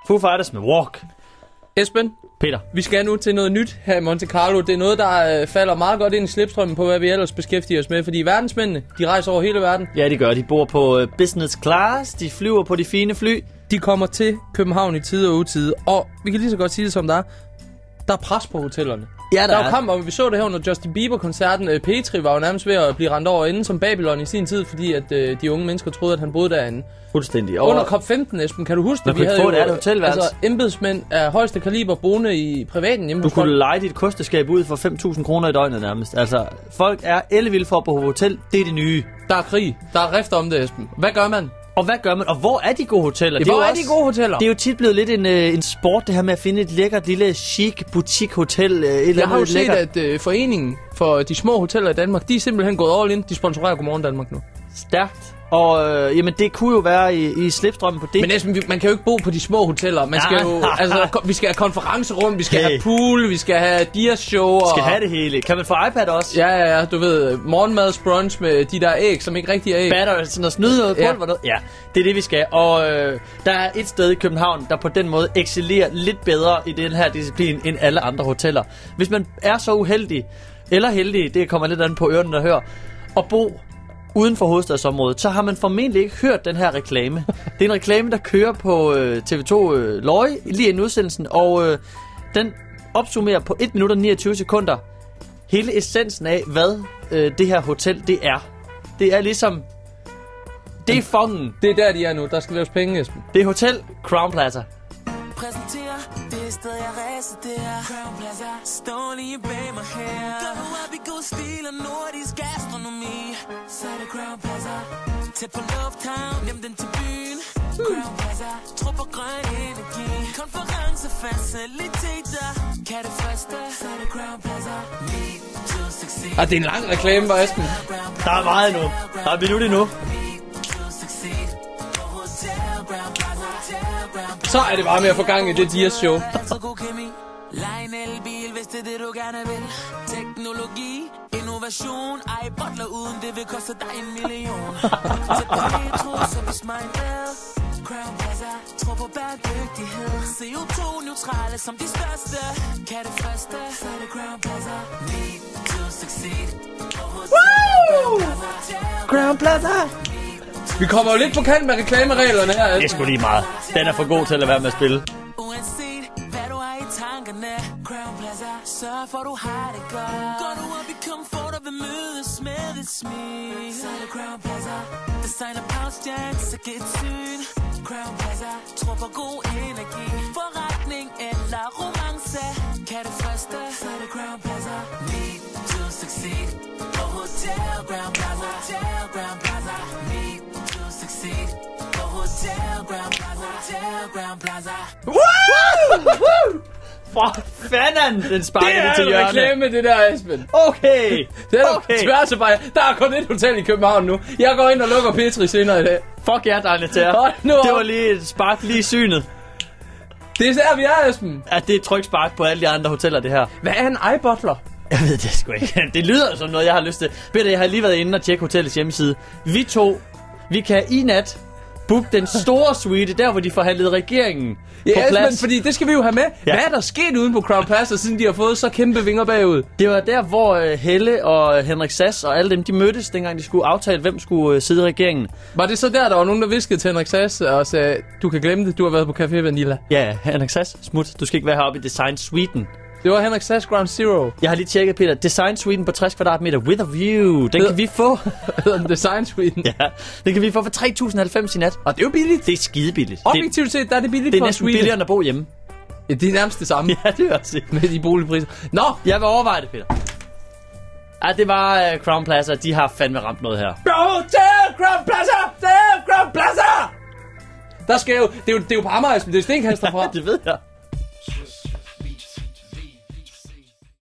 Foo Fighters med Walk. Esben, Peter. vi skal nu til noget nyt her i Monte Carlo. Det er noget, der falder meget godt ind i slipstrømmen på, hvad vi ellers beskæftiger os med. Fordi verdensmændene, de rejser over hele verden. Ja, de gør. De bor på business class. De flyver på de fine fly. De kommer til København i tide og utide. Og vi kan lige så godt sige det som der er. Der er pres på hotellerne. Ja, der er jo kamp om, vi så det her under Justin Bieber-koncerten. Petri var jo nærmest ved at blive rendt over inden som Babylon i sin tid, fordi at de unge mennesker troede, at han boede derinde. Fuldstændig. Under COP15, Esben, kan du huske det? Vi havde jo embedsmænd af højeste kaliber boende i privaten hjemme. Du kunne leje dit kosteskab ud for 5.000 kroner i døgnet nærmest. Altså, folk er ellevilde for at bo på hotel. Det er det nye. Der er krig. Der er rift om det, Esben. Hvad gør man? Og hvad gør man? Og hvor er de gode hoteller? Ja, hvor er de gode hoteller? Det er jo tit blevet lidt en sport, det her med at finde et lækkert lille chic boutique-hotel. Jeg har jo set, at foreningen for de små hoteller i Danmark, de er simpelthen gået all in. De sponsorerer Godmorgen Danmark nu. Stærkt. Og jamen, det kunne jo være i slipstrømmen på det. Men næsten, man kan jo ikke bo på de små hoteller. Man skal jo, altså, vi skal have konferencerum, vi skal have pool, vi skal have diashow. Vi skal have det hele. Kan man få iPad også? Ja, du ved, morgenmadsbrunch med de der æg, som ikke rigtig er æg. Batter, sådan noget snyde noget pulver noget. Ja, det er det, vi skal. Og der er et sted i København, der på den måde excellerer lidt bedre i den her disciplin end alle andre hoteller. Hvis man er så uheldig, eller heldig, det kommer lidt an på ørerne, der hører, at bo uden for hovedstadsområdet, så har man formentlig ikke hørt den her reklame. Det er en reklame, der kører på TV2 Løje lige inden udsendelsen, og den opsummerer på 1 minut og 29 sekunder hele essensen af, hvad det her hotel det er. Det er ligesom... Det er fongen. Det er der, de er nu. Der skal laves penge, Esben. Det er Hotel Crown Plaza. Præsenterer det sted, jeg residerer. Crown Plaza, står lige bag mig her. Går op i god stil og nordisk gastronomi. Så er det Crown Plaza. Tæt på lufthavn, nem den til byen. Crown Plaza, trup og grøn energi. Konference, faciliteter. Kan det første, så er det Crown Plaza. Meet to succeed. Det er en lang reklame, var Esben. Der er meget nu. Der er minut endnu. Så er det bare med at få gang i det Dias show. Lej en elbil, hvis det er det du gerne vil. Teknologi, innovation. Butler uden det vil koste dig 1 million. Tæt på metro, så vi smile. Crown Plaza, tror på bæredygtighed. CO2-neutrale som de største. Kan det første, så er det Crown Plaza. Need to succeed. Crown Plaza. Vi kommer jo lidt på kant med reklamereglerne her. Det er sgu lige meget. Den er for god til at være med at spille. Uanset hvad du har i tankerne, Crown Plaza, sørg for du har det godt. Går du op i komfort og vil mødes med et smil, så er det Crown Plaza. Designer bagstjern, så giv et syn. Crown Plaza, tror på god energi. Forretning eller romance. Kan det første, så er det Crown Plaza. Need to succeed. På Hotel Crown Plaza. Hotel Crown Plaza. Need to succeed. På Hotel Crown Plaza. Hotel Crown Plaza. Woo! For fanden, den sparker det til hjørne. Det er en reklame, det der, Esben. Okay. Det er tværs af bare. Der er kun et hotel i København nu. Jeg går ind og lukker Petri senere i dag. Fuck jer, Dejne Terre. Det var lige et spark lige i synet. Det er der, vi er, Esben. Ja, det er et trykspark på alle de andre hoteller, det her. Hvad er en iButler? Jeg ved det sgu ikke. Det lyder som noget, jeg har lyst til. Peter, jeg har lige været inde og tjekke hotellets hjemmeside. Vi kan i nat booke den store suite, der hvor de forhandlede regeringen på plads. Men fordi det skal vi jo have med. Ja. Hvad er der sket uden på Crown Plaza, siden de har fået så kæmpe vinger bagud? Det var der, hvor Helle og Henrik Sass og alle dem, de mødtes, dengang de skulle aftale, hvem skulle sidde i regeringen. Var det så der var nogen, der viskede til Henrik Sass og sagde, du kan glemme det, du har været på Café Vanilla? Ja, Henrik Sass, smut. Du skal ikke være heroppe i Design Suiten. Det var Henrik Sass Ground Zero. Jeg har lige tjekket, Peter. Design Suiten på 60 kvadratmeter with a view. Den kan vi få. Design Suiten? Ja, den kan vi få for 3.000,90 i nat. Og det er jo billigt. Det er skide-billigt. Objektivt set, der er det billigt for en suite. Det er næsten billigere end at bo hjemme. Ja, det er nærmest det samme. Ja, det er også med de boligpriser. Nå! Jeg vil overveje det, Peter. Ja, det var Crown Plaza. De har fandme ramt noget her. Hotel Crown Plaza! Hotel Crown Plaza! Der skal jo... Det er jo på Amager, men det er Stenkaster fra. Ja, det ved jeg.